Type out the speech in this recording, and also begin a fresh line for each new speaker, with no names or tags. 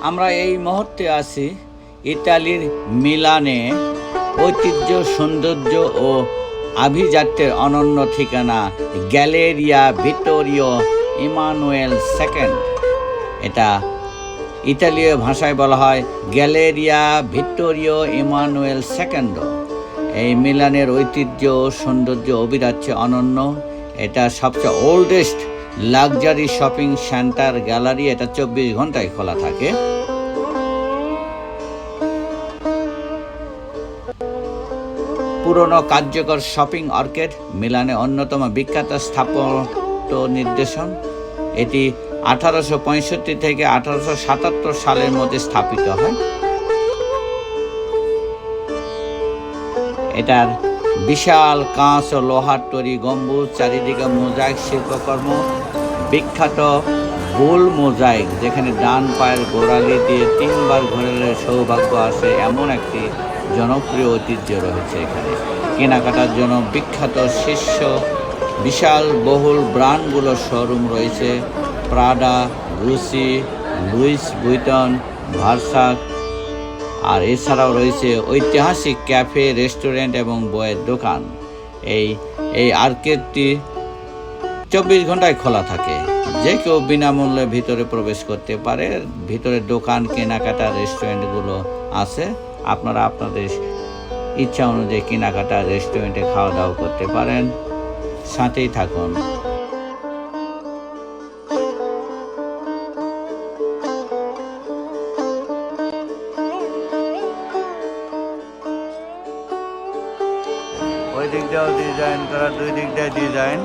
আমরা এই মুহূর্তে আছি ইতালির মিলানে। ঐতিহ্য, সৌন্দর্য ও আভিজাত্যের অনন্য ঠিকানা গ্যালেরিয়া ভিত্তোরিও ইমানুয়েল সেকেন্ড। এটা ইতালীয় ভাষায় বলা হয় গ্যালেরিয়া ভিত্তোরিও ইমানুয়েল সেকেন্ড। এই মিলানের ঐতিহ্য সৌন্দর্য অবিরাচ্য অনন্য। এটা সবচেয়ে oldest luxury shopping centre gallery. এটা 24 ঘন্টায় খোলা থাকে। পুরনো কার্যকর শপিং আর্কেড, মিলানে অন্যতম বিখ্যাত স্থাপত্য নিদর্শন। এটি 1865 থেকে 1877 সালের মধ্যে স্থাপিত হয়। এটার বিশাল কাঁচ ও লোহার তৈরি গম্বুজ, চারিদিকে মোজাইক শিল্পকর্ম, বিখ্যাত বুল মোজাইক, যেখানে ডান পায়ের গোড়ালি দিয়ে 3 বার ঘোরালে সৌভাগ্য আসে, এমন একটি জনপ্রিয় ঐতিহ্য রয়েছে এখানে। কেনাকাটার জন্য বিখ্যাত শীর্ষ বিশাল বহুল ব্র্যান্ডগুলোর শোরুম রয়েছে, প্রাডা, গুচি, লুইস বুইটন, ভার্সাচ। আর এছাড়াও রয়েছে ঐতিহাসিক ক্যাফে, রেস্টুরেন্ট এবং বইয়ের দোকান। এই আর্কেডটি 24 ঘন্টায় খোলা থাকে। যে কেউ বিনামূল্যে ভিতরে প্রবেশ করতে পারে। ভিতরে দোকান, কেনাকাটা, রেস্টুরেন্টগুলো আছে। আপনারা আপনাদের ইচ্ছা অনুযায়ী কেনাকাটা, রেস্টুরেন্টে খাওয়া দাওয়া করতে পারেন। সাথেই থাকুন। ওই দিকটাও ডিজাইন করা, দুই দিকটাই ডিজাইন।